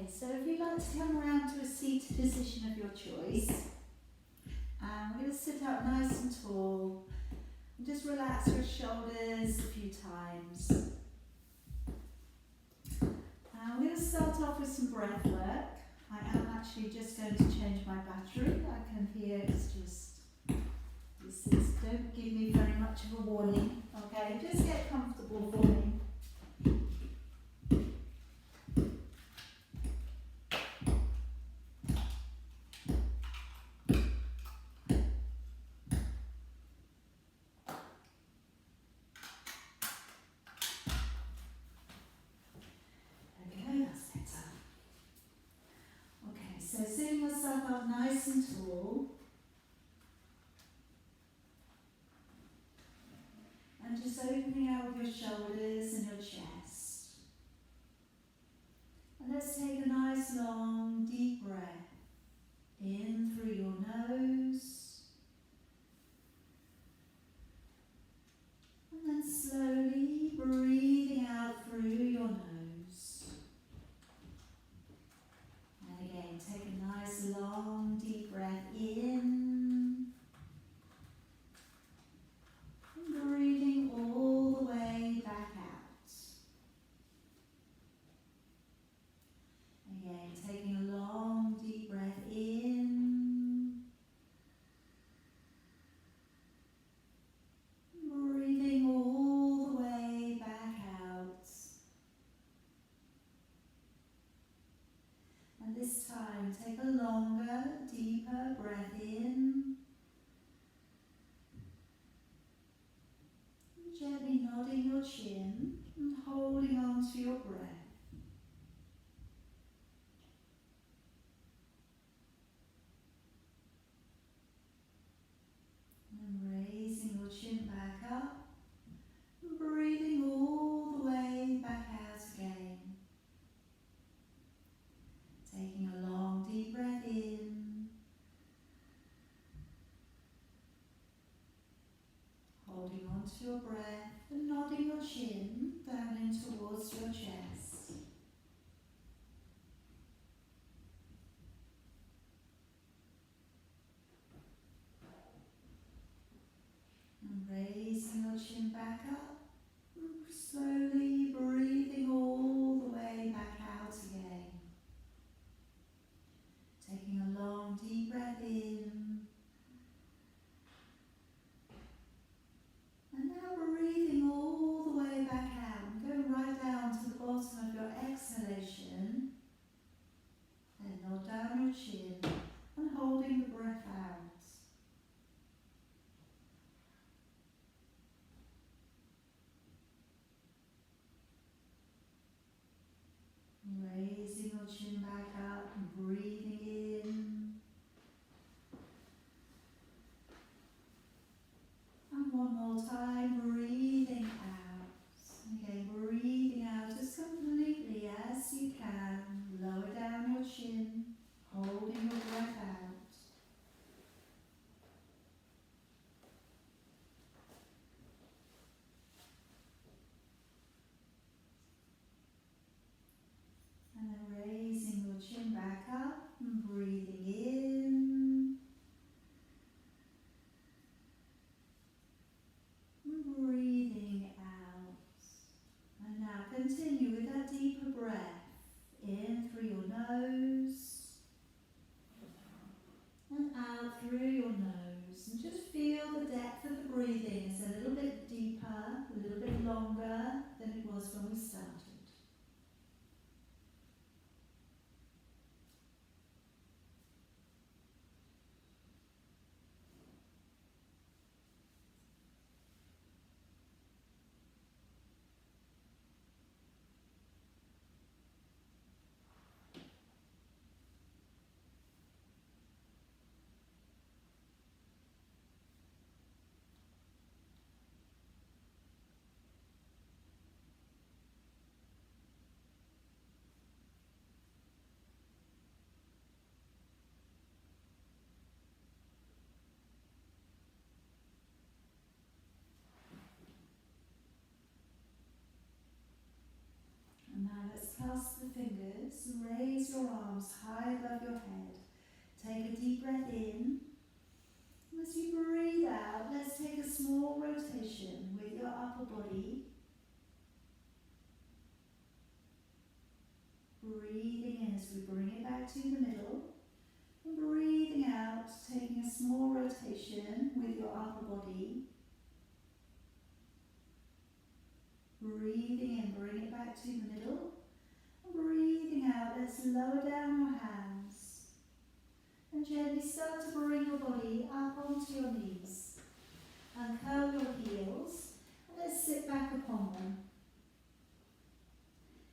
So if you'd like to come around to a seated position of your choice, we're going to sit up nice and tall and just relax your shoulders a few times. We're going to start off with some breath work. I am actually just going to change my battery. I can hear it's just, don't give me very much of a warning. Okay, just get comfortable for me. So sitting yourself up nice and tall, and just opening out your shoulders and your chest. And let's take a nice long deep breath in through your nose, and then slowly breathing out through your nose. Again, take a nice long deep breath in, and breathing all the way back out. Again, taking a long deep breath in, breathing all the way back out. And this time, take a longer, deeper breath in. Gently nodding your chin and holding on to your breath. And raising your chin back up, and breathing all the way back out again. Taking a long deep breath in, holding on to your breath and nodding your chin down in towards your chest. And raising your chin back up, and slowly breathing all the way back out again. Taking a long deep breath in, and now breathing all the way back out, and going right down to the bottom of your exhalation. Then nod down your chin and holding the breath out. Raising your chin back up and breathing in. And one more time, breathing out. Again, breathing out as completely as you can. Lower down your chin, holding your breath out. And then raising your chin back up and breathing in. And breathing out. And now continue with that deeper breath. In through your nose. And out through your nose. And just feel the depth of the breathing is a little bit deeper, a little bit longer than it was when we started. And now let's clasp the fingers and raise your take a deep breath in. As you breathe out, let's take a small rotation with your upper body. Breathing in as we bring it back to the middle. And breathing out, taking a small rotation with your upper body. Breathing in, bring it back to the middle. And breathing out, let's lower down your hands. And gently start to bring your body up onto your knees. And curl your heels. And let's sit back upon them.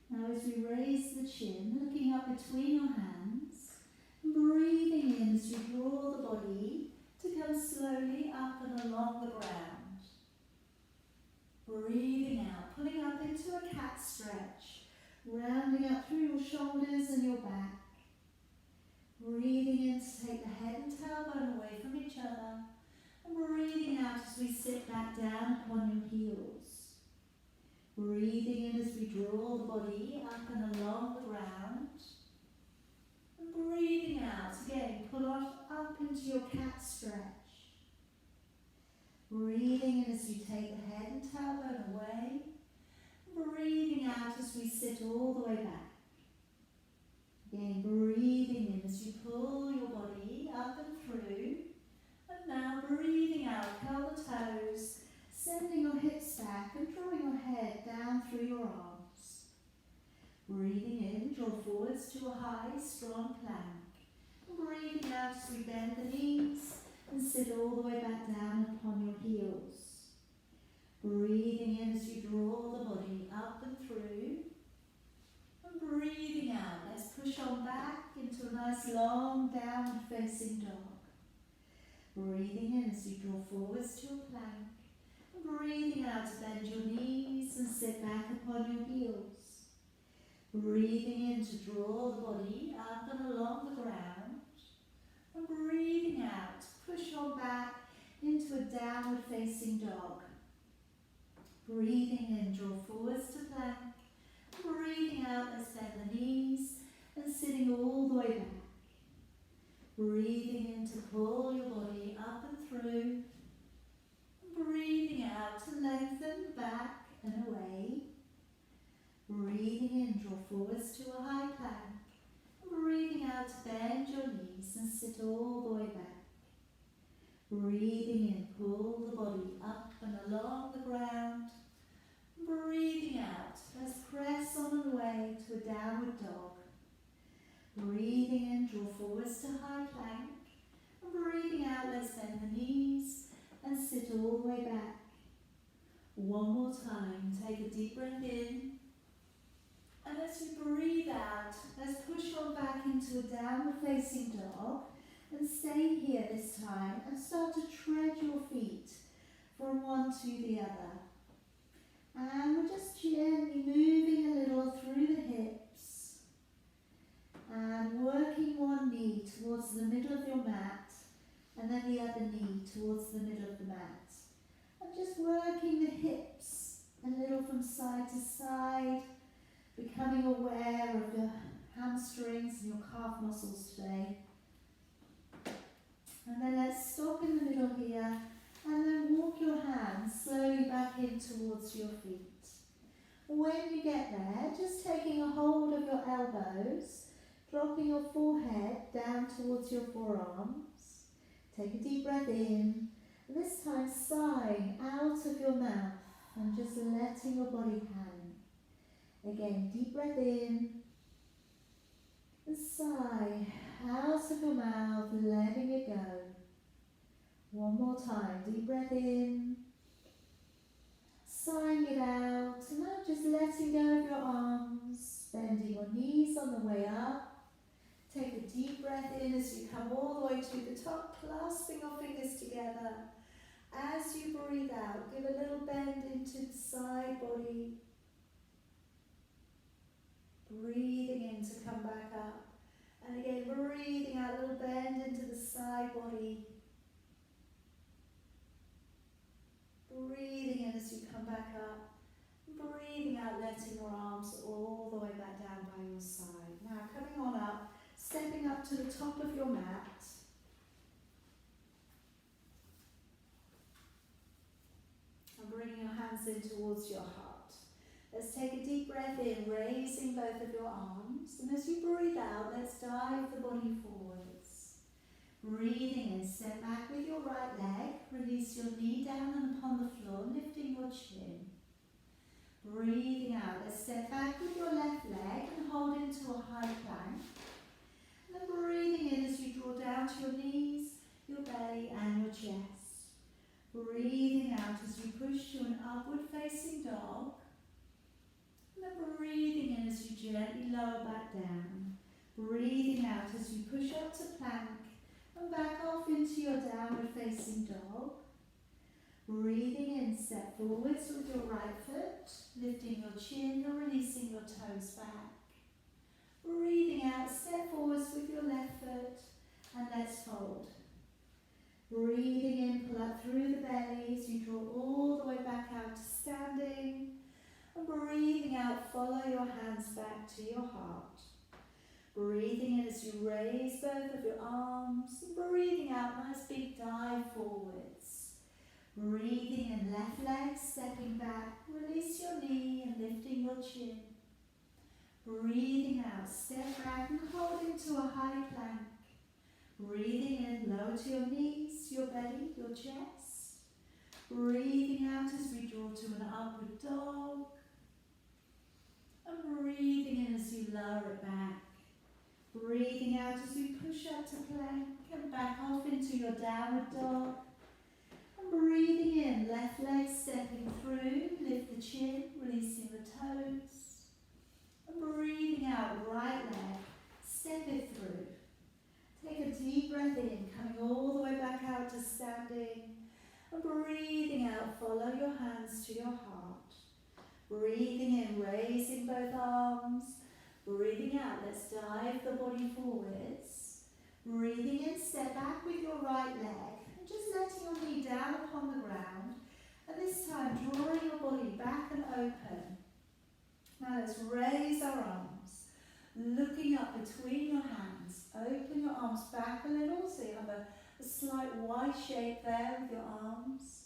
Now as we raise the chin, looking up between your hands, and breathing in as you draw the body to come slowly up and along the ground. Breathing out, pulling up into a cat stretch, rounding up through your shoulders and your back. Breathing in to take the head and tailbone away from each other, and breathing out as we sit back down upon your heels. Breathing in as we draw the body up and along the ground. And breathing out, again, pull up into your cat stretch. Breathing in as you take the head and tailbone away. Breathing out as we sit all the way back. Again, breathing in as you pull your body up and through. And now breathing out, curl the toes, sending your hips back and drawing your head down through your arms. Breathing in, draw forwards to a high, strong plank. And breathing out as we bend the knees and sit all the way back down upon your heels. Breathing in as you draw the body up and through. And breathing out, let's push on back into a nice long downward facing dog. Breathing in as you draw forwards to a plank. Breathing out to bend your knees and sit back upon your heels. Breathing in to draw the body up and along the ground. And breathing out to push on back into a downward facing dog. Breathing in, draw forwards to plank. Breathing out, let's bend the knees and sitting all the way back. Breathing in to pull your body up and through. Breathing out to lengthen back and away. Breathing in, draw forwards to a high plank. Breathing out to bend your knees and sit all the way back. Breathing in, pull the body up and along the ground. Breathing out, let's press on away to a downward dog. Breathing in, draw forwards to high plank. Breathing out, let's bend the knees and sit all the way back. One more time, take a deep breath in. And as you breathe out, let's push on back into a downward facing dog and stay here this time and start to tread your feet from one to the other. And we're just gently moving a little through the hips and working one knee towards the middle of your mat and then the other knee towards the middle of the mat. And just working the hips a little from side to side, becoming aware of your hamstrings and your calf muscles today. And then let's stop in the middle here and then walk your hands slowly back in towards your feet. When you get there, just taking a hold of your elbows, dropping your forehead down towards your forearms. Take a deep breath in, and this time sighing out of your mouth and just letting your body hang. Again, deep breath in, and sigh out of your mouth, letting it go. One more time, deep breath in, sighing it out, and now just letting go of your arms, bending your knees on the way up. Take a deep breath in as you come all the way to the top, clasping your fingers together. As you breathe out, give a little bend into the side body. Breathing in to come back up. And again, breathing out, a little bend into the side body. Breathing in as you come back up. Breathing out, letting your arms all the way back down by your side. Now coming on up, stepping up to the top of your mat. hands in towards your heart. Let's take a deep breath in, raising both of your arms. And as you breathe out, let's dive the body forwards. Breathing in, step back with your right leg. Release your knee down and upon the floor, lifting your chin. Breathing out, let's step back with your left leg and hold into a high plank. And then breathing in as you draw down to your knees, your belly and your chest. Breathing out as you push to an upward facing dog. And then breathing in as you gently lower back down. Breathing out as you push up to plank and back off into your downward facing dog. Breathing in, step forwards with your right foot, lifting your chin or releasing your toes back. Breathing out, step forwards with your left foot and let's fold. Breathing in, pull up through the belly as you draw all the way back out to standing. And breathing out, follow your hands back to your heart. Breathing in as you raise both of your arms. And breathing out, nice big dive forwards. Breathing in, left leg, stepping back. Release your knee and lifting your chin. Breathing out, step back and hold into a high plank. Breathing in, lower to your knees, your belly, your chest. Breathing out as we draw to an upward dog. And breathing in as you lower it back. Breathing out as we push up to plank and back off into your downward dog. And breathing in, left leg stepping through, lift the chin, releasing the toes. And breathing out, right leg, step it through. Take a deep breath in, coming all the way back out to standing. And breathing out, follow your hands to your heart. Breathing in, raising both arms. Breathing out, let's dive the body forwards. Breathing in, step back with your right leg. And just letting your knee down upon the ground. And this time, drawing your body back and open. Now let's raise our arms. Looking up between your hands. Open your arms back a little so you have a slight Y shape there with your arms.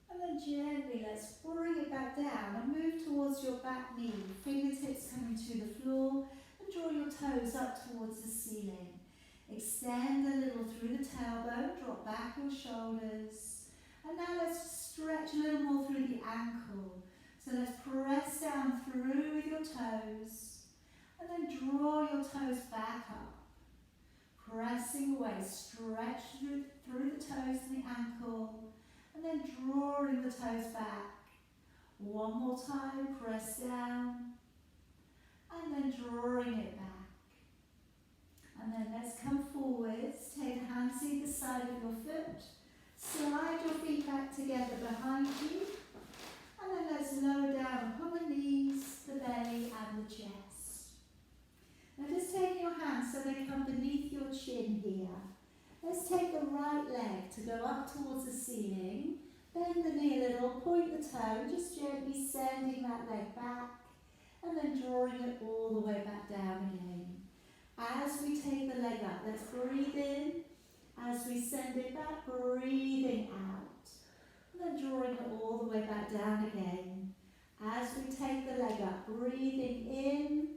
And then gently let's bring it back down and move towards your back knee. Fingertips coming to the floor and draw your toes up towards the ceiling. Extend a little through the tailbone, drop back your shoulders. And now let's stretch a little more through the ankle. So let's press down through with your toes. And then draw your toes back up. Pressing away, stretch through the toes and the ankle. And then drawing the toes back. One more time, press down. And then drawing it back. And then let's come forwards. Take a hand to either side of your foot. Slide your feet back together behind you. And then let's lower down upon the knees, the belly and the chest. Now just take your hands so they come beneath your chin here. Let's take the right leg to go up towards the ceiling. Bend the knee a little, point the toe, just gently sending that leg back. And then drawing it all the way back down again. As we take the leg up, let's breathe in. As we send it back, breathing out. And then drawing it all the way back down again. As we take the leg up, breathing in.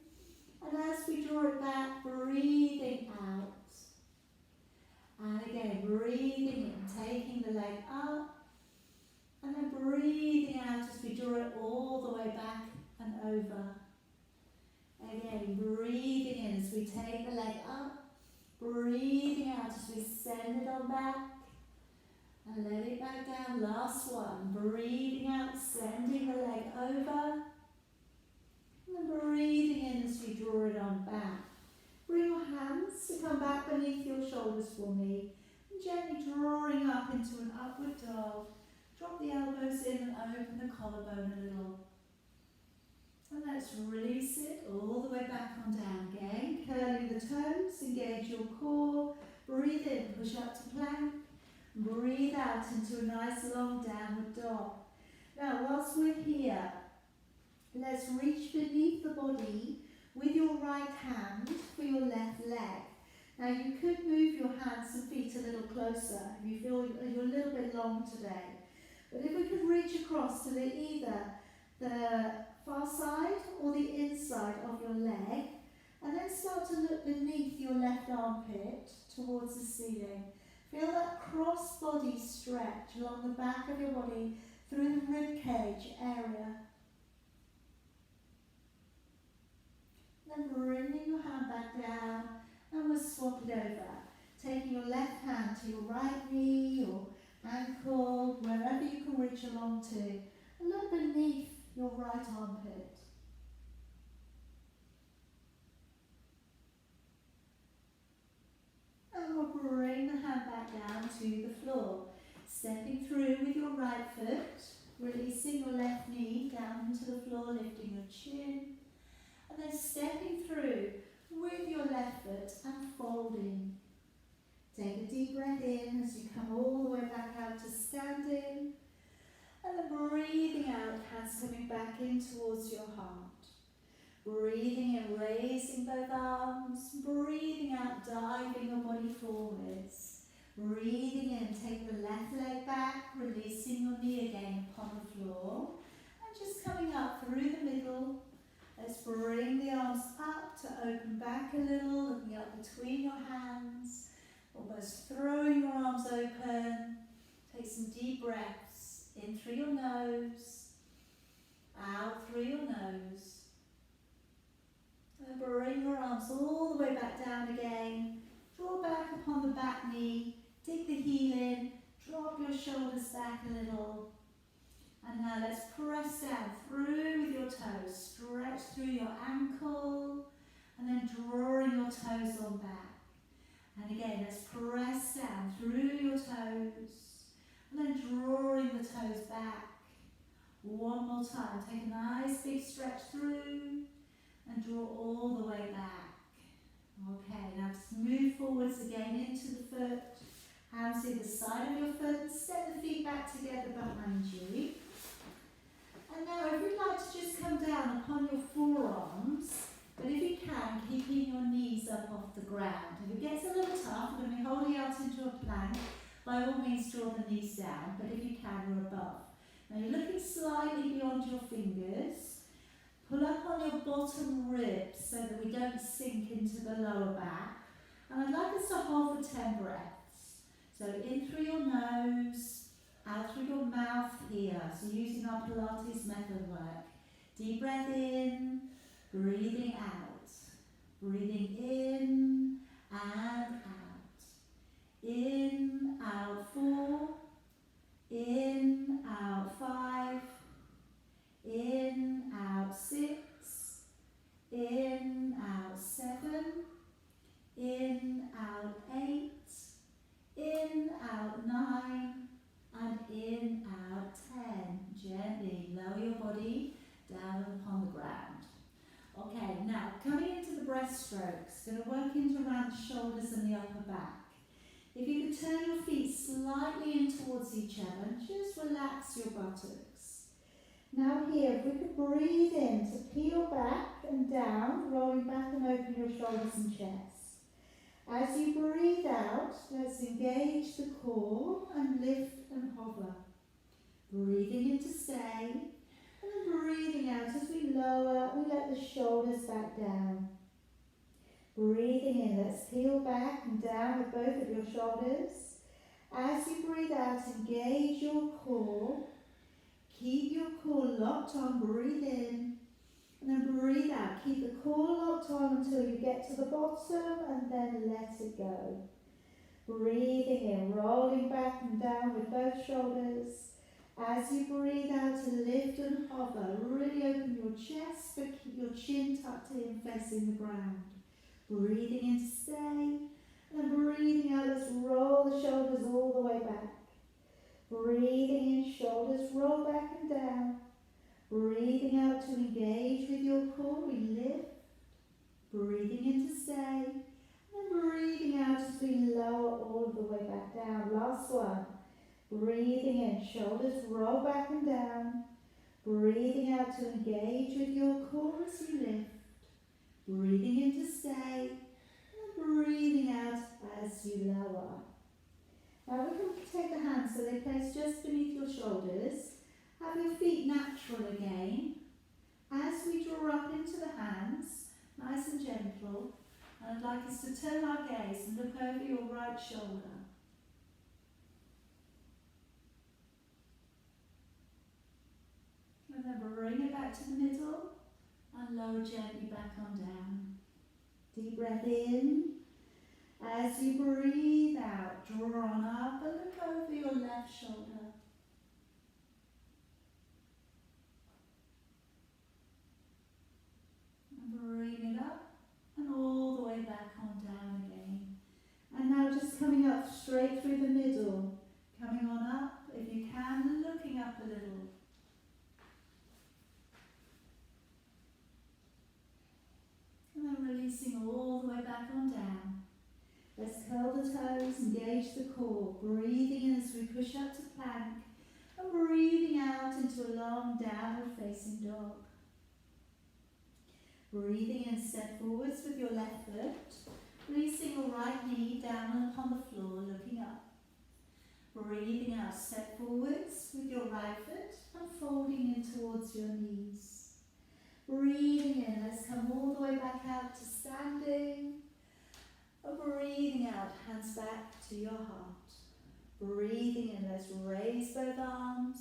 And as we draw it back, breathing out. And again, breathing in, taking the leg up. And then breathing out as we draw it all the way back and over. Again, breathing in as we take the leg up. Breathing out as we send it on back. And let it back down. Last one. Breathing out, sending the leg over. And then breathing in as you draw it on back. Bring your hands to come back beneath your shoulders for me. And gently drawing up into an upward dog. Drop the elbows in and open the collarbone a little. And let's release it all the way back on down again. Curling the toes, engage your core. Breathe in, push up to plank. Breathe out into a nice long downward dog. Now whilst we're here, let's reach beneath the body with your right hand for your left leg. Now you could move your hands and feet a little closer if you feel you're a little bit long today. But if we can reach across to either the far side or the inside of your leg, and then start to look beneath your left armpit towards the ceiling. Feel that cross-body stretch along the back of your body through the rib cage area. Then bringing your hand back down, and we'll swap it over. Taking your left hand to your right knee or ankle, wherever you can reach along to, and look beneath your right armpit. And we'll bring the hand back down to the floor. Stepping through with your right foot, releasing your left knee down into the floor, lifting your chin. And then stepping through with your left foot and folding. Take a deep breath in as you come all the way back out to standing. And then breathing out, hands coming back in towards your heart. Breathing in, raising both arms. Breathing out, diving your body forwards. Breathing in, take the left leg back, releasing your knee again upon the floor. And just coming up through the middle. Let's bring the arms up to open back a little, looking up between your hands. Almost throwing your arms open. Take some deep breaths. In through your nose. Out through your nose. And bring your arms all the way back down again. Draw back upon the back knee. Dig the heel in. Drop your shoulders back a little. And now let's press down through with your toes. Stretch through your ankle. And then drawing your toes on back. And again, let's press down through your toes. And then drawing the toes back. One more time. Take a nice big stretch through. And draw all the way back. Okay, now just move forwards again into the foot. Hands to the side of your foot. Step the feet back together behind you. And now if you'd like to just come down upon your forearms, but if you can, keeping your knees up off the ground. If it gets a little tough, we're going to be holding out into a plank. By all means, draw the knees down, but if you can, we're above. Now you're looking slightly beyond your fingers. Pull up on your bottom ribs so that we don't sink into the lower back. And I'd like us to hold for 10 breaths. So in through your nose, out through your mouth here. So using our Pilates method work. Deep breath in, breathing out. Breathing in and out. In, out 4. In, out 5. In, out 6. In, out 7. In, out 8. In, out 9. And in, out 10. Gently lower your body down upon the ground. Okay, now coming into the breaststrokes, going to work into around the shoulders and the upper back. If you could turn your feet slightly in towards each other and just relax your buttocks. Now here, if we could breathe in to peel back and down, rolling back and open your shoulders and chest. As you breathe out, let's engage the core and lift and hover. Breathing in to stay, and then breathing out as we lower, we let the shoulders back down. Breathing in, let's peel back and down with both of your shoulders. As you breathe out, engage your core. Keep your core locked on, breathe in, and then breathe out. Keep the core locked on until you get to the bottom, and then let it go. Breathing in, rolling back and down with both shoulders. As you breathe out to lift and hover, really open your chest, but keep your chin tucked in, facing the ground. Breathing in to stay, and then breathing out, let's roll the shoulders all the way back. Breathing in, shoulders roll back and down. Breathing out to engage with your core, we lift. Breathing in to stay, and breathing out as we lower all the way back down. Last one. Breathing in, shoulders roll back and down. Breathing out to engage with your core as you lift. Breathing in to stay, and breathing out as you lower. Now we can take the hands so they place just beneath your shoulders. Have your feet natural again. As we draw up into the hands, nice and gentle, and I'd like us to turn our gaze and look over your right shoulder. And then bring it back to the middle and lower gently back on down. Deep breath in. As you breathe out, draw on up and look over your left shoulder. And bring it up and all the way back on down again. And now just coming up straight through the middle. Coming on up, if you can, looking up a little. And then releasing all the way back on down. Let's curl the toes, engage the core. Breathing in as we push up to plank. And breathing out into a long downward facing dog. Breathing in, step forwards with your left foot. Releasing your right knee down upon the floor, looking up. Breathing out, step forwards with your right foot and folding in towards your knees. Breathing in, let's come all the way back out to standing. And breathing out, hands back to your heart. Breathing in, let's raise both arms.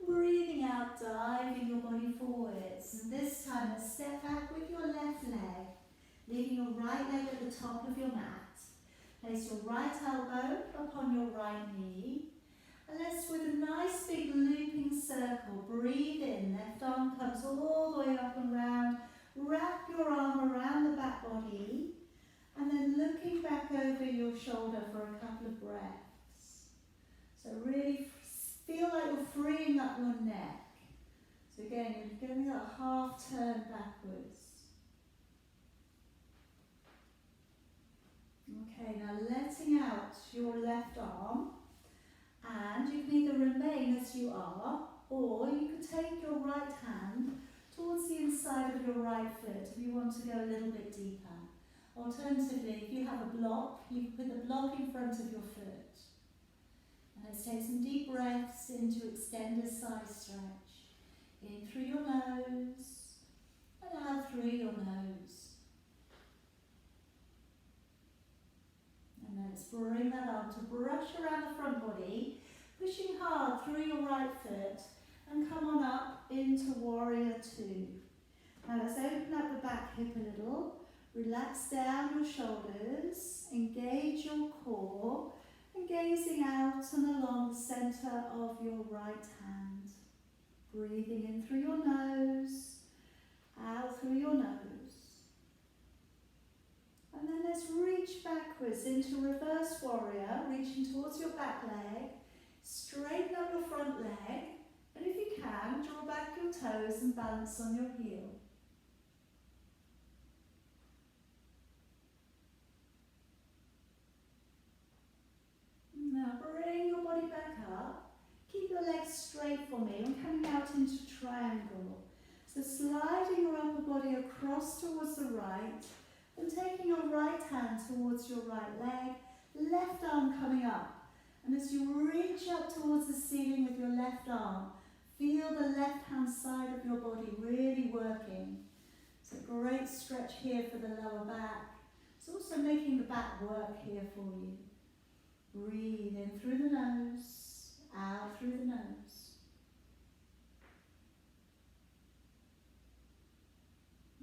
Breathing out, diving your body forwards. And this time, let's step back with your left leg, leaving your right leg at the top of your mat. Place your right elbow upon your right knee. And let's, with a nice big looping circle, breathe in. Left arm comes all the way up and round. Wrap your arm around the back body. And then looking back over your shoulder for a couple of breaths. So really feel like you're freeing up your neck. So again, you're giving that half turn backwards. Okay, now letting out your left arm, and you can either remain as you are, or you can take your right hand towards the inside of your right foot if you want to go a little bit deeper. Alternatively, if you have a block, you can put the block in front of your foot. And let's take some deep breaths into extended side stretch. In through your nose, and out through your nose. And then let's bring that arm to brush around the front body, pushing hard through your right foot, and come on up into Warrior Two. Now let's open up the back hip a little, relax down your shoulders, engage your core, and gazing out and along the centre of your right hand. Breathing in through your nose, out through your nose. And then let's reach backwards into reverse warrior, reaching towards your back leg. Straighten up your front leg, and if you can, draw back your toes and balance on your heel. Now bring your body back up. Keep your legs straight for me and coming out into triangle. So sliding your upper body across towards the right and taking your right hand towards your right leg, left arm coming up. And as you reach up towards the ceiling with your left arm, feel the left hand side of your body really working. It's a great stretch here for the lower back. It's also making the back work here for you. Breathe in through the nose, out through the nose.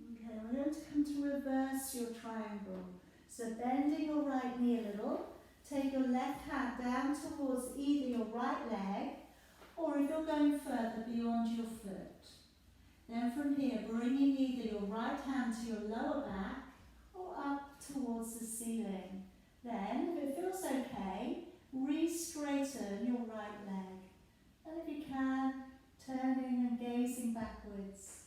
Okay, we're going to come to reverse your triangle. So bending your right knee a little, take your left hand down towards either your right leg, or if you're going further, beyond your foot. Then from here, bringing either your right hand to your lower back, or up towards the ceiling. Then, if it feels okay, re-straighten your right leg. And if you can, turning and gazing backwards.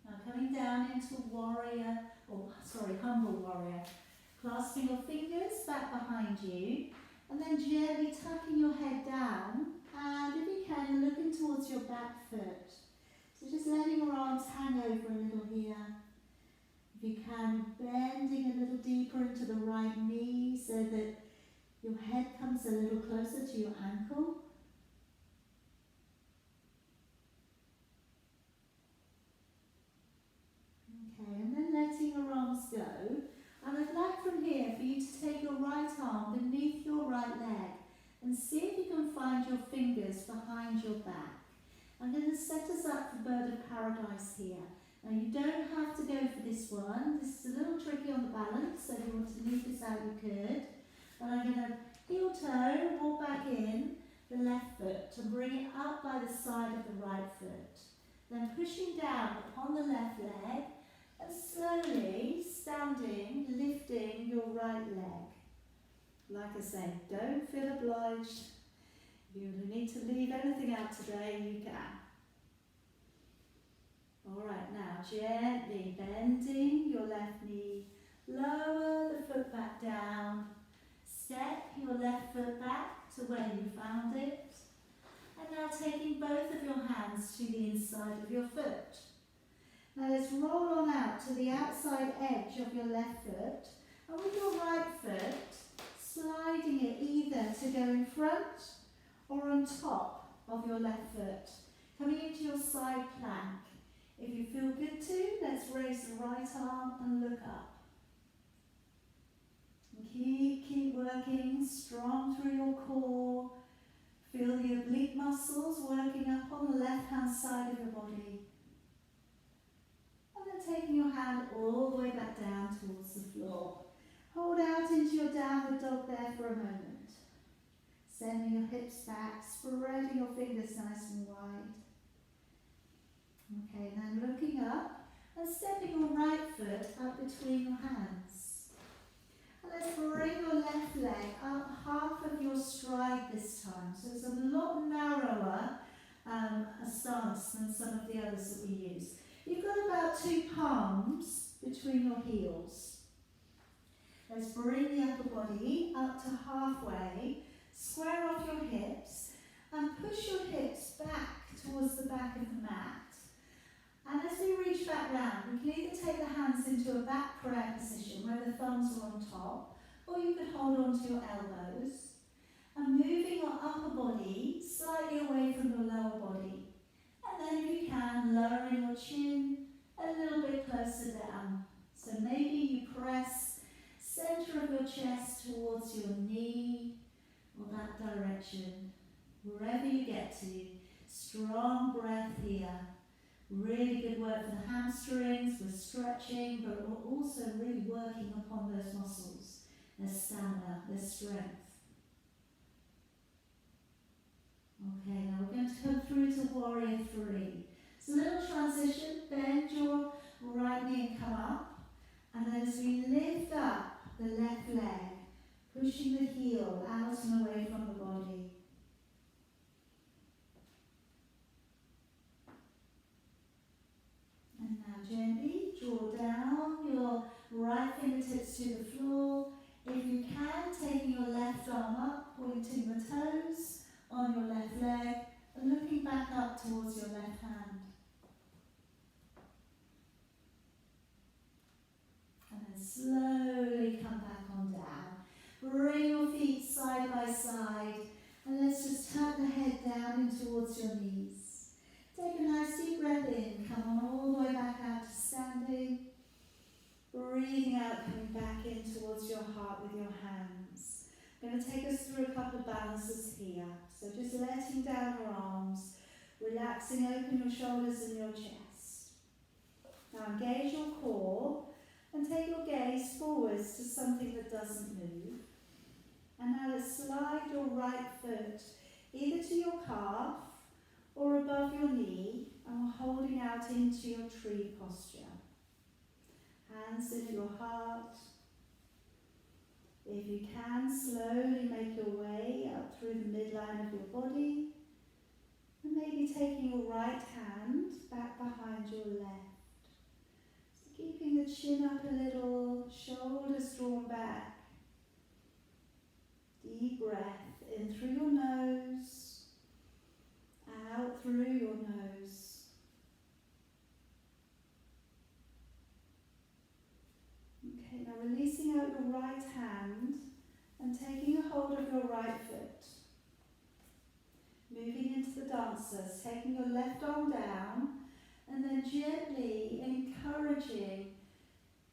Now coming down into humble warrior. Clasping your fingers back behind you, and then gently tucking your head down, and if you can, looking towards your back foot. So just letting your arms hang over a little here. If you can, bending a little deeper into the right knee so that your head comes a little closer to your ankle. Okay, and then letting your arms go. And I'd like from here for you to take your right arm beneath your right leg and see if you can find your fingers behind your back. I'm going to set us up for Bird of Paradise here. Now you don't have to go for this one. This is a little tricky on the balance, so if you want to leave this out you could. But I'm going to heel toe, walk back in the left foot and bring it up by the side of the right foot. Then pushing down upon the left leg and slowly standing, lifting your right leg. Like I say, don't feel obliged. If you need to leave anything out today, you can. Alright, now gently bending your left knee, lower the foot back down, step your left foot back to where you found it, and now taking both of your hands to the inside of your foot. Now let's roll on out to the outside edge of your left foot, and with your right foot, sliding it either to go in front or on top of your left foot, coming into your side plank. If you feel good to, let's raise the right arm and look up. And keep working strong through your core. Feel the oblique muscles working up on the left-hand side of your body. And then taking your hand all the way back down towards the floor. Hold out into your downward dog there for a moment. Sending your hips back, spreading your fingers nice and wide. Okay, then looking up and stepping your right foot up between your hands. And let's bring your left leg up half of your stride this time. So it's a lot narrower a stance than some of the others that we use. You've got about 2 palms between your heels. Let's bring the upper body up to halfway, square off your hips and push your hips back towards the back of the mat. And as we reach back round, we can either take the hands into a back prayer position where the thumbs are on top, or you could hold on to your elbows, and moving your upper body slightly away from your lower body. And then if you can, lowering your chin a little bit closer down. So maybe you press center of your chest towards your knee, or that direction, wherever you get to. Strong breath here. Really good work for the hamstrings, we're stretching, but we're also really working upon those muscles, their stamina, their strength. Okay, now we're going to come through to Warrior 3. It's a little transition, bend your right knee and come up, and then as we lift up the left leg, pushing the heel out and away from the body. And now gently draw down your right fingertips to the floor. If you can, taking your left arm up, pointing the toes on your left leg and looking back up towards your left hand. And then slowly come back on down. Bring your feet side by side and let's just tuck the head down in towards your knees. Take a nice deep breath in, come on all the way back out to standing. Breathing out, coming back in towards your heart with your hands. I'm going to take us through a couple of balances here. So just letting down your arms, relaxing, open your shoulders and your chest. Now engage your core and take your gaze forwards to something that doesn't move. And now let's slide your right foot either to your calf or above your knee, and we're holding out into your tree posture. Hands in your heart. If you can, slowly make your way up through the midline of your body, and maybe taking your right hand back behind your left. So keeping the chin up a little, shoulders drawn back. Deep breath in through your nose. Out through your nose. hand and taking a hold of your right foot. Moving into the dancers, taking your left arm down and then gently encouraging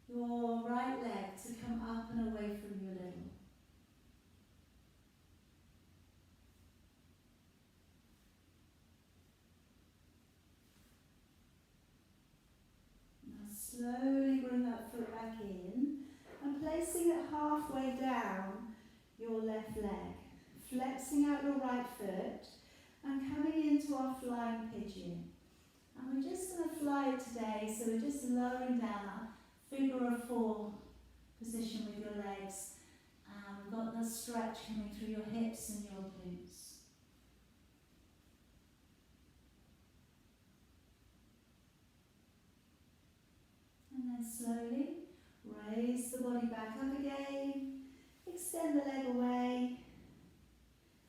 your right leg to come up and away from you a little. Now slowly bring that foot back in and placing it halfway down your left leg. Flexing out your right foot and coming into our flying pigeon. And we're just going to fly it today, so we're just lowering down that figure of four position with your legs. And we've got the stretch coming through your hips and your glutes. And then slowly raise the body back up again, extend the leg away,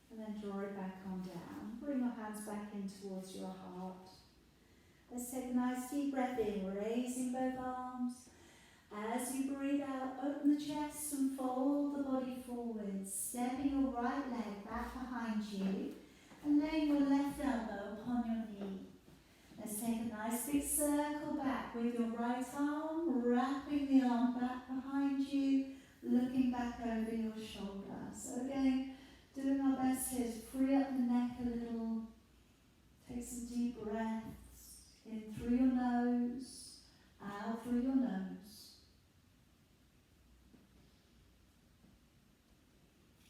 and then draw it back on down. Bring your hands back in towards your heart. Let's take a nice deep breath in, raising both arms. As you breathe out, open the chest and fold the body forward, stepping your right leg back behind you and laying your left elbow upon your knee. Let's take a nice big circle back with your right arm, wrapping the arm back behind you, looking back over your shoulder. So again, doing our best here to free up the neck a little. Take some deep breaths in through your nose, out through your nose.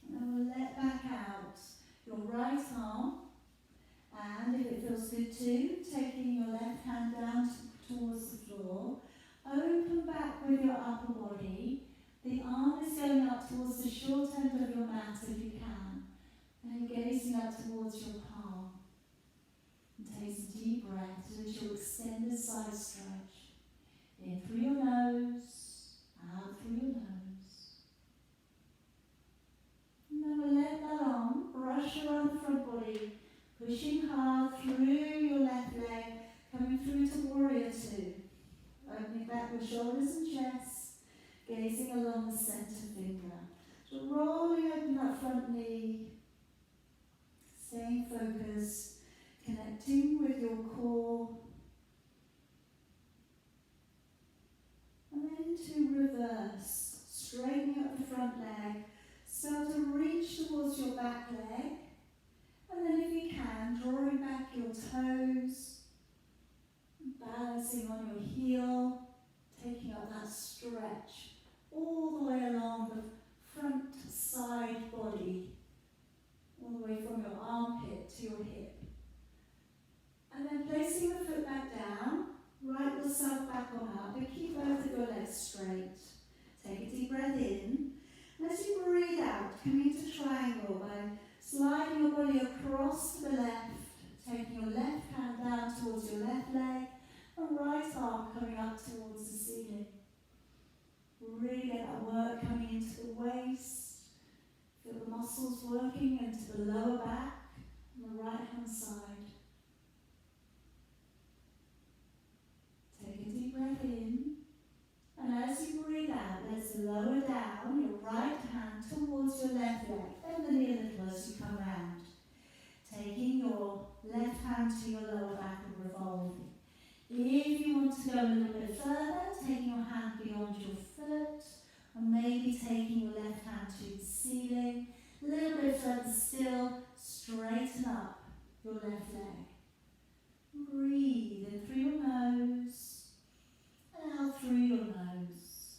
And then we'll let back out your right arm. And if it feels good too, taking your left hand down towards the floor. Open back with your upper body. The arm is going up towards the short end of your mat if you can. And you're gazing up towards your palm. And take some deep breaths as you extend the side stretch. In through your nose, out through your nose. And then we'll let that arm brush around the front body, pushing hard through your left leg, coming through to warrior two. Opening back your shoulders and chest, gazing along the center finger. So rolling open that front knee, staying focused, connecting with your core. And then to reverse, straightening up the front leg, start to reach towards your back leg. And then if you can, drawing back your toes, balancing on your heel, taking up that stretch all the way along the front side body, all the way from your armpit to your hip. And then placing the foot back down, right yourself back on up, but keep both of your legs straight. Take a deep breath in. And as you breathe out, coming into triangle by sliding your body across to the left, taking your left hand down towards your left leg, and right arm coming up towards the ceiling. Really get that work coming into the waist. Feel the muscles working into the lower back and the right hand side. Take a deep breath in. And as you breathe out, let's lower down your right hand towards your left leg. Bend the knee a little as you come round. Taking your left hand to your lower back and revolving. If you want to go a little bit further, taking your hand beyond your foot, and maybe taking your left hand to the ceiling. A little bit further still, straighten up your left leg. Breathe in through your nose, and out through your nose.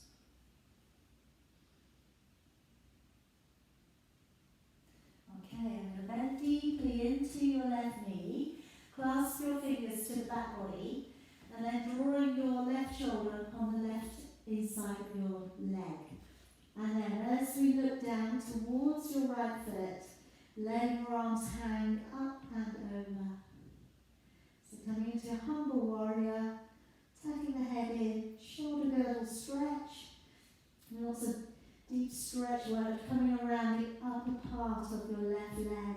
Okay, I'm going to bend deeply into your left knee. Clasp your fingers to the back body, and then drawing your left shoulder upon the left inside of your leg. And then as we look down towards your right foot, letting your arms hang up and over. So coming into a humble warrior, tucking the head in, shoulder girdle stretch, and lots of deep stretch work coming around the upper part of your left leg,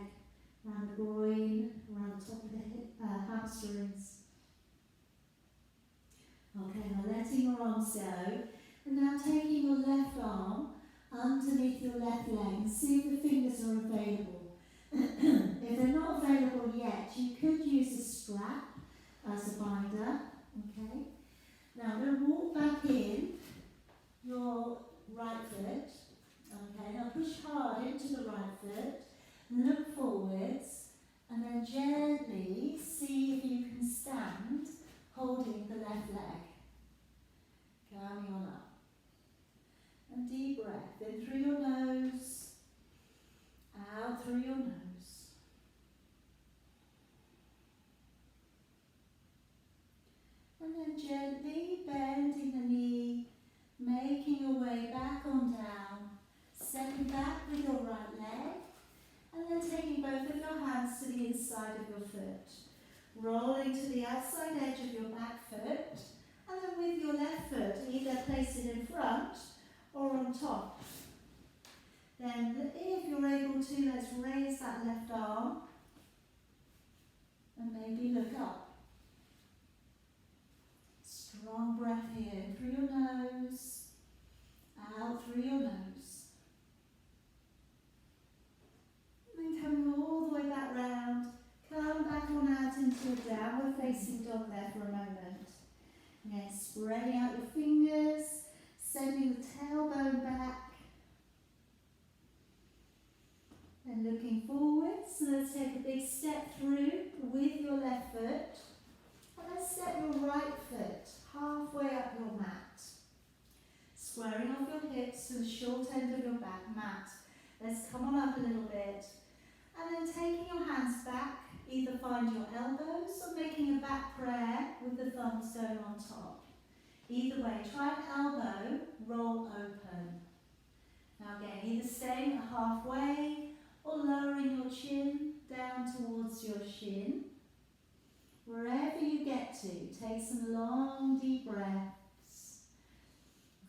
around the groin, around the top of the hamstrings. Okay, now letting your arms go, and now taking your left arm underneath your left leg and see if the fingers are available. If they're not available yet, you could use a strap as a binder. Okay. Now I'm going to walk back in your right foot. Okay. Now push hard into the right foot. Look forwards, and then gently see if you can stand holding the left leg. Coming on up. And deep breath in through your nose, out through your nose. And then gently bending the knee, making your way back on down, stepping back with your right leg, and then taking both of your hands to the inside of your foot, rolling to the outside edge of your back foot, and then with your left foot, either place it in front or on top. Then if you're able to, let's raise that left arm and maybe look up. Strong breath here, in through your nose, out through your nose. And then coming all the way back round, come back on out into a downward facing dog there for a moment. Again, spreading out your fingers, sending the tailbone back. And looking forwards, so let's take a big step through with your left foot. And let's step your right foot halfway up your mat. Squaring off your hips to the short end of your back mat. Let's come on up a little bit. And then taking your hands back, either find your elbows or making a back prayer with the thumbs going on top. Either way, try an elbow, roll open. Now again, either staying at halfway or lowering your chin down towards your shin. Wherever you get to, take some long, deep breaths.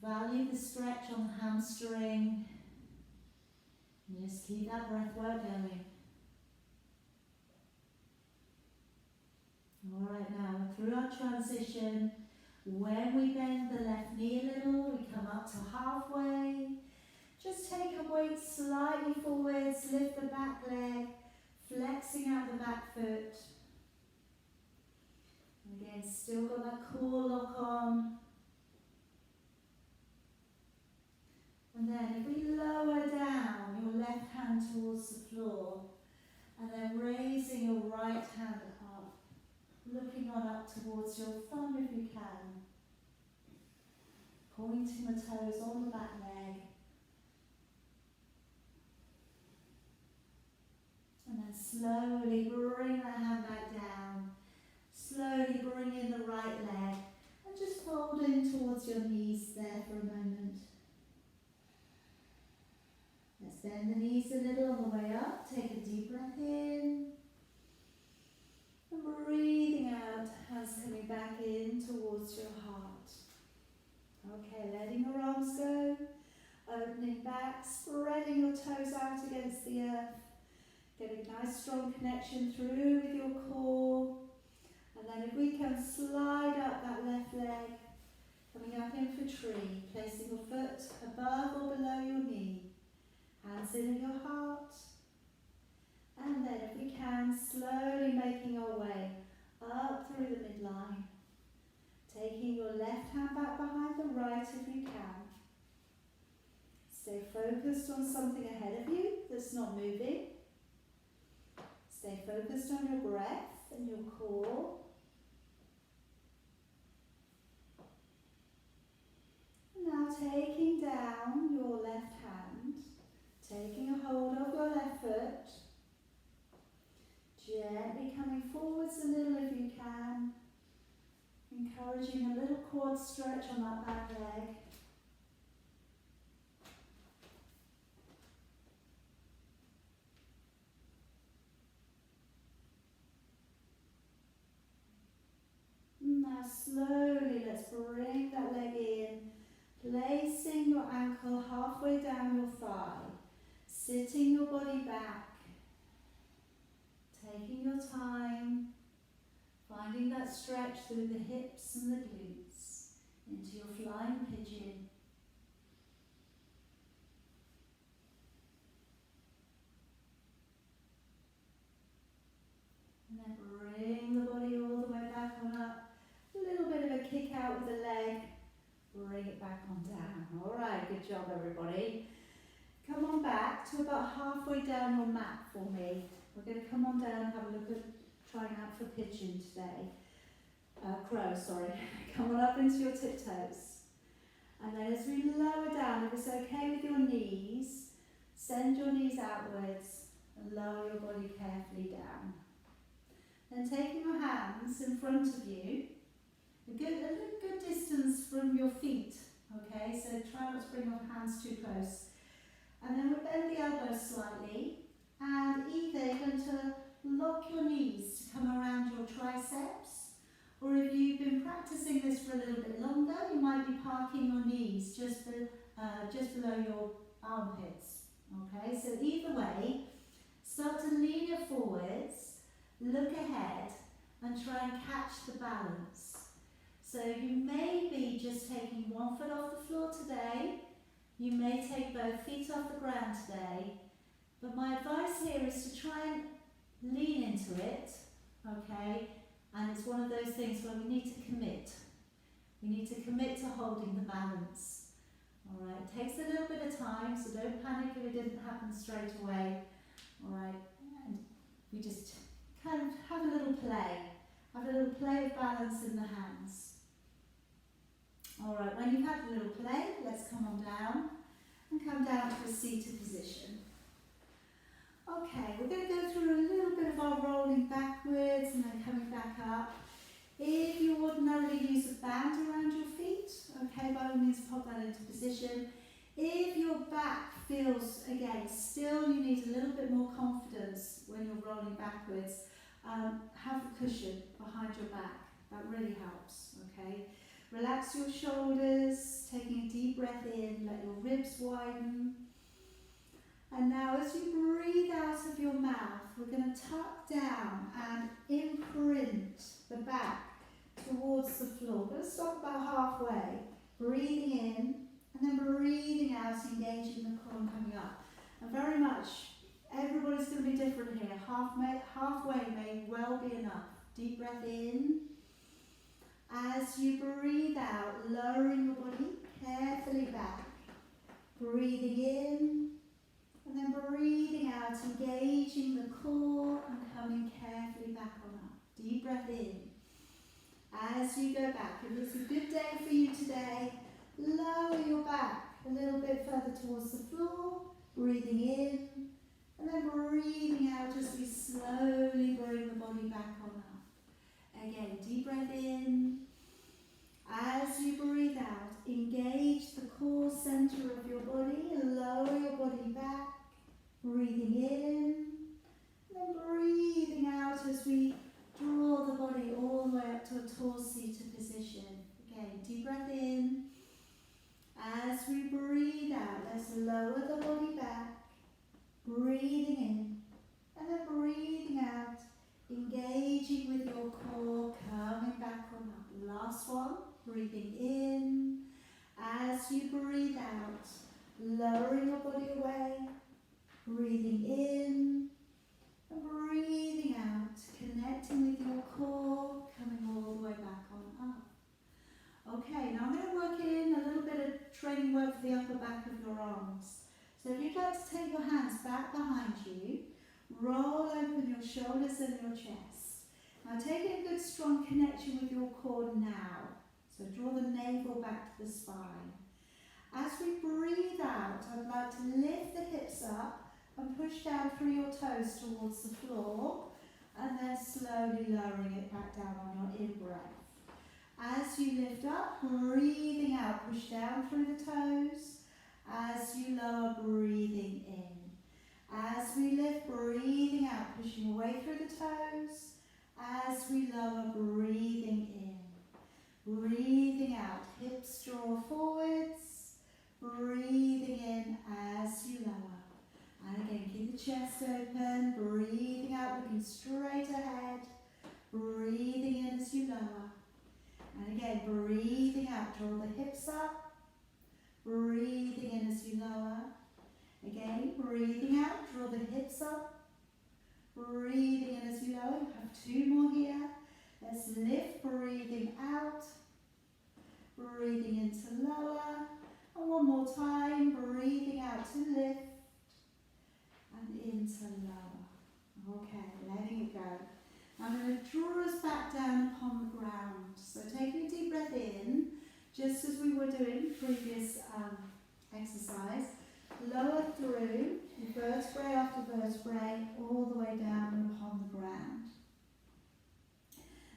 Value the stretch on the hamstring. And just keep that breath work going. Alright, now through our transition, when we bend the left knee a little, we come up to halfway. Just take your weight slightly forwards, lift the back leg, flexing out the back foot. And again, still got that core lock on. And then if we lower down your left hand towards the floor, and then raising your right hand up, looking on up towards your thumb if you can. Pointing the toes on the back leg. And then slowly bring that hand back down. Slowly bring in the right leg. And just fold in towards your knees there for a moment. Let's bend the knees a little on the way up. Take a deep breath in. And breathing out, hands coming back in towards your heart. Okay, letting your arms go. Opening back, spreading your toes out against the earth. Getting a nice strong connection through with your core. And then if we can slide up that left leg, coming up in for tree, placing your foot above or below your knee. Hands in at your heart. And then if we can, slowly making our way up through the midline. Taking your left hand back behind the right if you can. Stay focused on something ahead of you that's not moving. Stay focused on your breath and your core. Now taking down your left hand, taking a hold of your left foot, gently coming forwards a little if you can, encouraging a little quad stretch on that back leg. Now slowly let's bring that leg in, placing your ankle halfway down your thigh, sitting your body back, taking your time, finding that stretch through the hips and the glutes into your flying pigeon. out with the leg, bring it back on down. All right, good job everybody. Come on back to about halfway down your mat for me. We're going to come on down and have a look at trying out for pigeon today. Crow, sorry. Come on up into your tiptoes. And then as we lower down, if it's okay with your knees, send your knees outwards and lower your body carefully down. Then taking your hands in front of you, a good distance from your feet, okay? So try not to bring your hands too close. And then we'll bend the elbows slightly, and either you're going to lock your knees to come around your triceps, or if you've been practicing this for a little bit longer, you might be parking your knees just below your armpits, okay? So either way, start to lean it forwards, look ahead, and try and catch the balance. So you may be just taking one foot off the floor today. You may take both feet off the ground today. But my advice here is to try and lean into it, okay? And it's one of those things where we need to commit. We need to commit to holding the balance. All right, it takes a little bit of time, so don't panic if it didn't happen straight away. All right, and we just kind of have a little play. Have a little play of balance in the hands. All right, when you've had a little play, let's come on down and come down to a seated position. Okay, we're going to go through a little bit of our rolling backwards and then coming back up. If you ordinarily use a band around your feet, okay, by all means pop that into position. If your back feels, again, still you need a little bit more confidence when you're rolling backwards, have a cushion behind your back. That really helps, okay? Relax your shoulders, taking a deep breath in, let your ribs widen. And now as you breathe out of your mouth, we're going to tuck down and imprint the back towards the floor. We're going to stop about halfway, breathing in, and then breathing out, engaging the core and coming up. And very much, everybody's going to be different here. Halfway may well be enough. Deep breath in. As you breathe out, lowering your body carefully back. Breathing in, and then breathing out, engaging the core and coming carefully back on up. Deep breath in. As you go back, if it's a good day for you today, lower your back a little bit further towards the floor. Breathing in, and then breathing out as we slowly bring the body back on up. Again, deep breath in. As you breathe out, engage the core center of your body and lower your body back. Breathing in, and then breathing out as we draw the body all the way up to a tall seated position. Again, deep breath in. As we breathe out, let's lower the body back. Breathing in, and then breathing out, engaging with your core, coming back on up. Last one, breathing in. As you breathe out, lowering your body away, breathing in, and breathing out, connecting with your core, coming all the way back on up. Okay, now I'm going to work in a little bit of training work for the upper back of your arms. So if you'd like to take your hands back behind you, roll open your shoulders and your chest. Now take a good strong connection with your core now. So draw the navel back to the spine. As we breathe out, I'd like to lift the hips up and push down through your toes towards the floor, and then slowly lowering it back down on your in-breath. As you lift up, breathing out, push down through the toes. As you lower, breathing in. As we lift, breathing out, pushing away through the toes. As we lower, breathing in. Breathing out, hips draw forwards. Breathing in as you lower. And again, keep the chest open. Breathing out, looking straight ahead. Breathing in as you lower. And again, breathing out, draw the hips up. Breathing in as you lower. Again, breathing out, draw the hips up. Breathing in as you lower. We have two more here. Let's lift, breathing out. breathing in to lower. And one more time, breathing out to lift and into lower. Okay, letting it go. I'm going to draw us back down upon the ground. So taking a deep breath in, just as we were doing previous exercise, lower through, vertebrae after vertebrae, all the way down and upon the ground.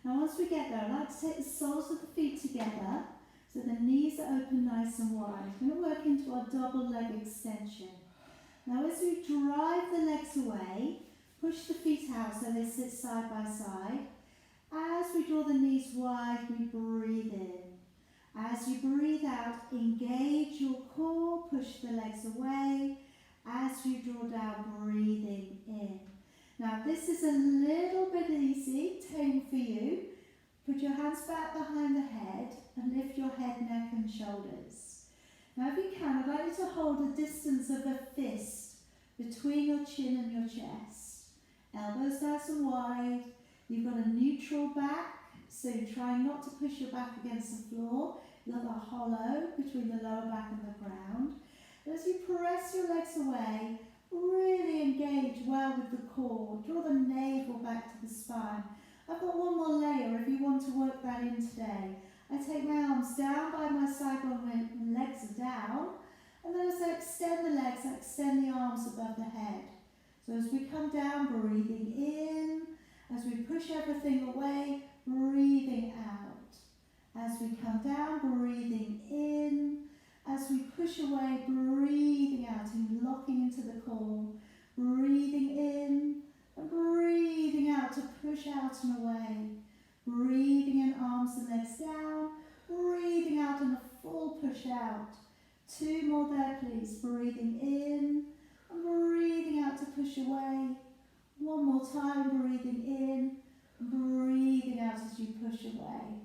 Now once we get there, I'd like to take the soles of the feet together, so the knees are open nice and wide. We're going to work into our double leg extension. Now as we drive the legs away, push the feet out so they sit side by side. As we draw the knees wide, we breathe in. As you breathe out, engage your core, push the legs away. As you draw down, breathing in. Now this is a little bit easy, tame for you. Put your hands back behind the head and lift your head, neck and shoulders. Now if you can, I'd like you to hold a distance of a fist between your chin and your chest. Elbows nice and wide. You've got a neutral back, so you're trying not to push your back against the floor. You've got a hollow between the lower back and the ground. And as you press your legs away, really engage well with the core. Draw the navel back to the spine. I've got one more layer if you want to work that in today. I take my arms down by my side when my legs are down, and then as I extend the legs, I extend the arms above the head. So as we come down, breathing in. As we push everything away, breathing out. As we come down, breathing in. As we push away, breathing out and locking into the core. Breathing in and breathing out to push out and away. Breathing in, arms and legs down. Breathing out and a full push out. 2 more there, please. Breathing in and breathing out to push away. One more time, breathing in and breathing out as you push away.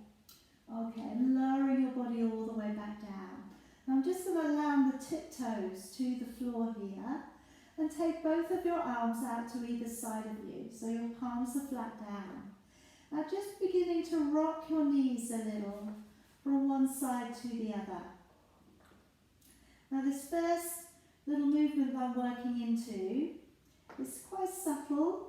Okay, lowering your body all the way back down. Now I'm just going to land the tiptoes to the floor here and take both of your arms out to either side of you, so your palms are flat down. Now just beginning to rock your knees a little from one side to the other. Now this first little movement that I'm working into is quite subtle.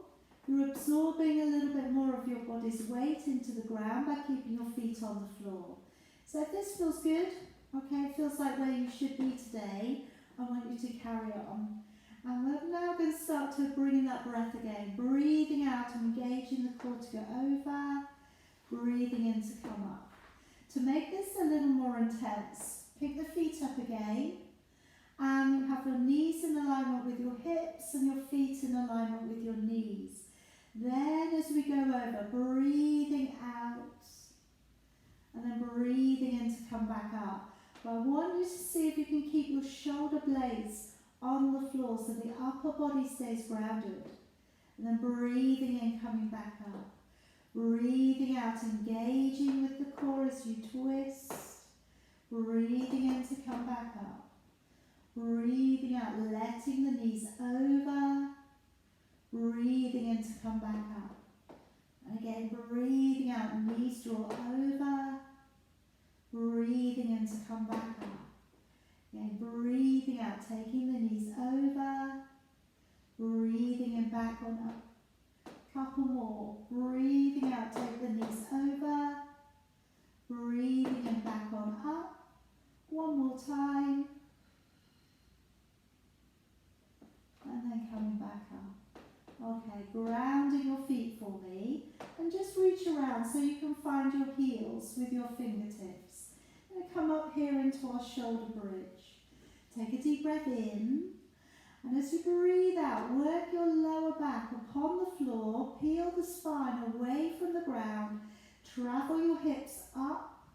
You're absorbing a little bit more of your body's weight into the ground by keeping your feet on the floor. So if this feels good, okay, it feels like where you should be today, I want you to carry on. And we're now going to start to bring in that breath again. Breathing out and engaging the core to go over. Breathing in to come up. To make this a little more intense, pick the feet up again. And have your knees in alignment with your hips and your feet in alignment with your knees. Then as we go over, breathing out and then breathing in to come back up. But I want you to see if you can keep your shoulder blades on the floor so the upper body stays grounded. And then breathing in, coming back up. Breathing out, engaging with the core as you twist. Breathing in to come back up. Breathing out, letting the knees over. Breathing in to come back up. And again, breathing out, knees draw over. Breathing in to come back up. Again, breathing out, taking the knees over. Breathing in, back on up. Couple more. Breathing out, take the knees over. Breathing in, back on up. One more time. And then coming back up. Okay, grounding your feet for me. And just reach around so you can find your heels with your fingertips. And come up here into our shoulder bridge. Take a deep breath in. And as you breathe out, work your lower back upon the floor. Peel the spine away from the ground. Travel your hips up.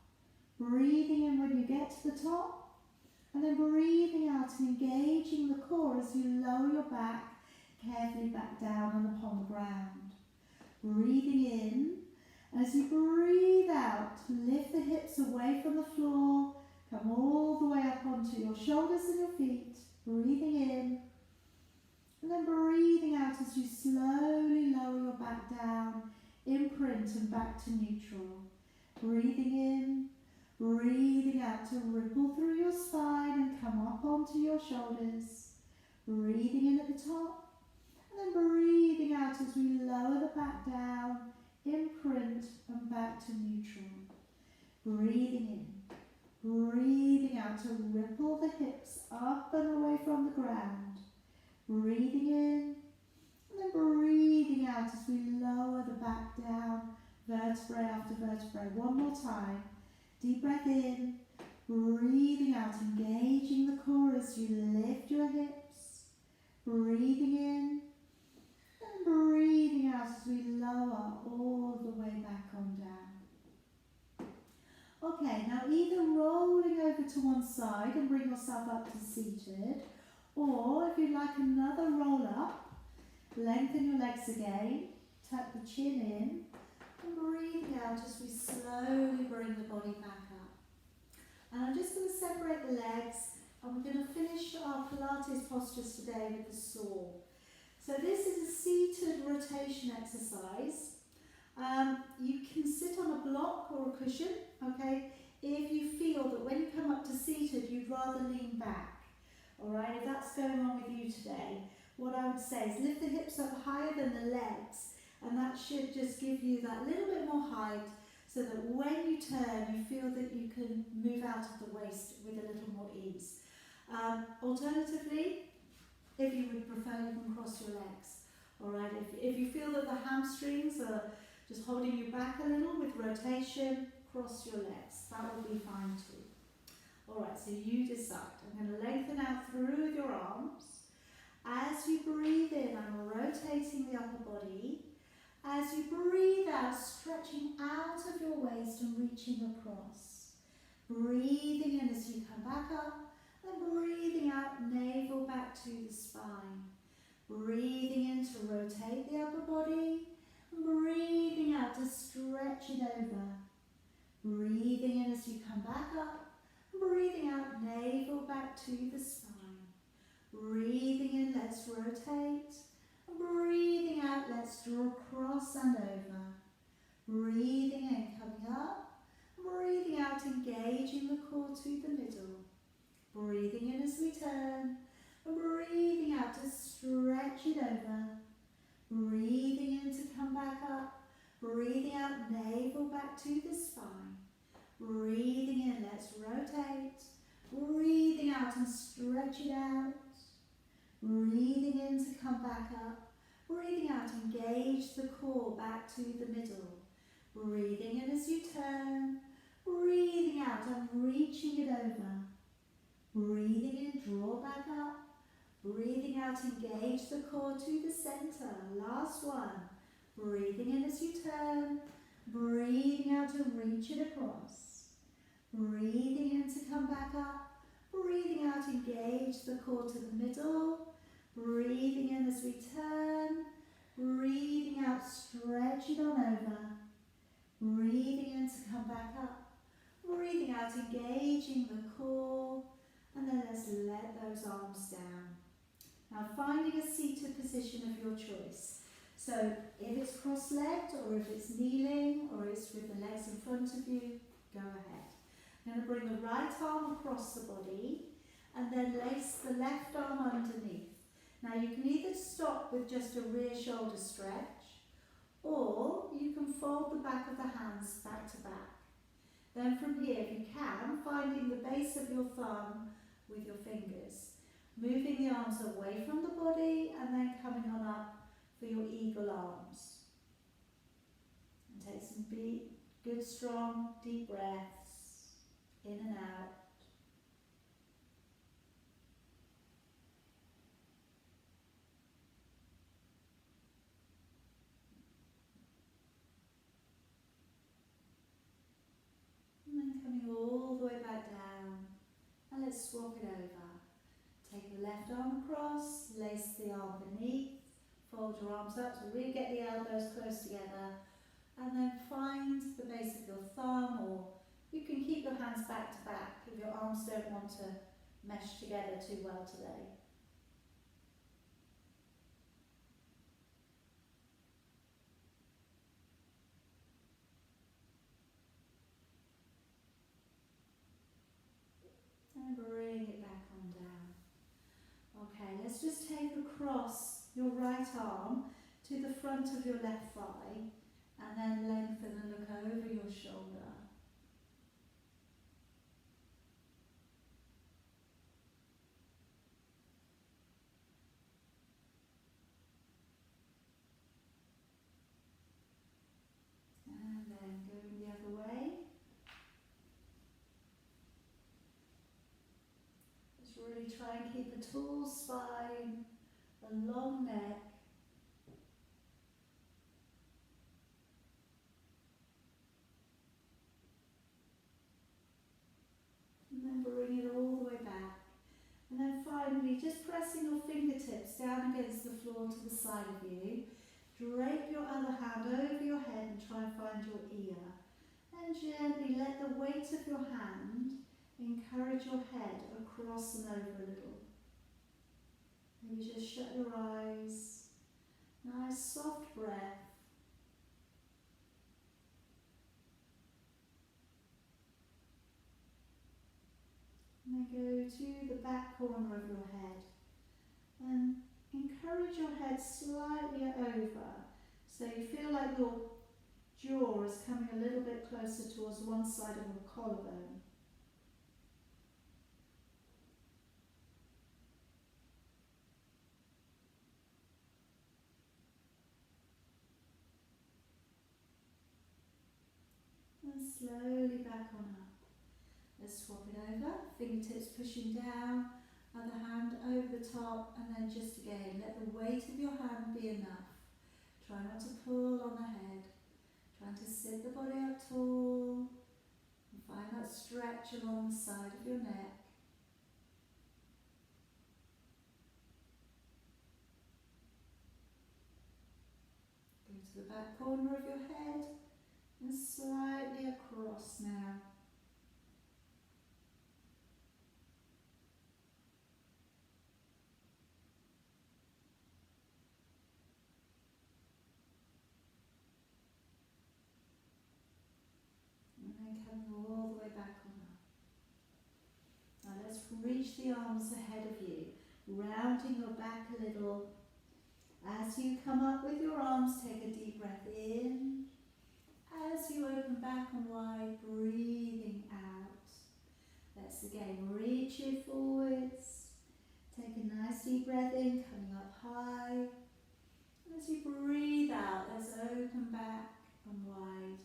Breathing in when you get to the top. And then breathing out and engaging the core as you lower your back carefully back down and upon the ground. Breathing in. As you breathe out, lift the hips away from the floor. Come all the way up onto your shoulders and your feet. Breathing in. And then breathing out as you slowly lower your back down. Imprint and back to neutral. Breathing in. Breathing out to ripple through your spine and come up onto your shoulders. Breathing in at the top, and then breathing out as we lower the back down, imprint and back to neutral. Breathing in, breathing out to ripple the hips up and away from the ground. Breathing in, and then breathing out as we lower the back down, vertebrae after vertebrae. One more time. Deep breath in, breathing out, engaging the core as you lift your hips. Breathing in, and breathing out as we lower all the way back on down. Okay, now either rolling over to one side and bring yourself up to seated, or if you'd like another roll up, lengthen your legs again, tuck the chin in, and breathe out as we slowly bring the body back up. And I'm just going to separate the legs, and we're going to finish our Pilates postures today with the saw. So this is a seated rotation exercise. You can sit on a block or a cushion, okay, if you feel that when you come up to seated you'd rather lean back. Alright, if that's going on with you today, what I would say is lift the hips up higher than the legs, and that should just give you that little bit more height so that when you turn you feel that you can move out of the waist with a little more ease. Alternatively, if you would prefer, you can cross your legs. Alright, if you feel that the hamstrings are just holding you back a little with rotation, cross your legs. That will be fine too. Alright, so you decide. I'm going to lengthen out through with your arms. As you breathe in, I'm rotating the upper body. As you breathe out, stretching out of your waist and reaching across. Breathing in as you come back up, and breathing out, navel back to the spine. Breathing in to rotate the upper body, and breathing out to stretch it over. Breathing in as you come back up, and breathing out, navel back to the spine. Breathing in, let's rotate. Breathing out, let's draw across and over. Breathing in, coming up. Breathing out, engaging the core to the middle. Breathing in as we turn. Breathing out to stretch it over. Breathing in to come back up. Breathing out, navel back to the spine. Breathing in, let's rotate. Breathing out and stretch it out. Breathing in to come back up. Breathing out, engage the core back to the middle. Breathing in as you turn. Breathing out and reaching it over. Breathing in, draw back up. Breathing out, engage the core to the center. Last one. Breathing in as you turn. Breathing out and reach it across. Breathing in to come back up. Breathing out, engage the core to the middle. Breathing in as we turn. Breathing out, stretch it on over. Breathing in to come back up. Breathing out, engaging the core. And then let's let those arms down. Now finding a seated position of your choice. So if it's cross-legged, or if it's kneeling, or it's with the legs in front of you, go ahead. I'm going to bring the right arm across the body and then lace the left arm underneath. Now you can either stop with just a rear shoulder stretch, or you can fold the back of the hands back to back. Then from here, if you can, finding the base of your thumb with your fingers, moving the arms away from the body and then coming on up for your eagle arms. And take some good, strong, deep breaths in and out. And then coming all the way back down. And let's swap it over. Take the left arm across, lace the arm beneath, fold your arms up so really get the elbows close together, and then find the base of your thumb, or you can keep your hands back to back if your arms don't want to mesh together too well today. And bring it back on down. Okay, let's just take across your right arm to the front of your left thigh and then lengthen and look over your shoulder. And then going the other way. Just really try and keep a tall spine, a long neck. And then bring it all the way back. And then finally, just pressing your fingertips down against the floor to the side of you. Drape your other hand over your head and try and find your ear. And gently let the weight of your hand encourage your head across and over a little. Maybe just shut your eyes. Nice soft breath. And then go to the back corner of your head. And encourage your head slightly over. So you feel like your jaw is coming a little bit closer towards one side of your collarbone. And slowly back on up. Let's swap it over. Fingertips pushing down, other hand over the top, and then just again, let the weight of your hand be enough. Try not to pull on the head. Trying to sit the body up tall. And find that stretch along the side of your neck. Go to the back corner of your head and slightly across now. And then coming all the way back on up. Now let's reach the arms ahead of you, rounding your back a little. As you come up with your arms, take a deep breath in. As you open back and wide, breathing out. Let's again reach it forwards. Take a nice deep breath in, coming up high. As you breathe out, let's open back and wide.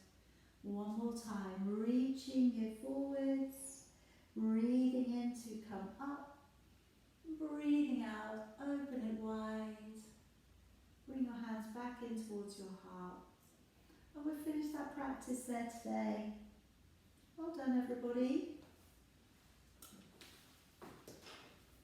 One more time, reaching it forwards. Breathing in to come up. Breathing out, open it wide. Bring your hands back in towards your heart. And we've finished that practice there today. Well done, everybody.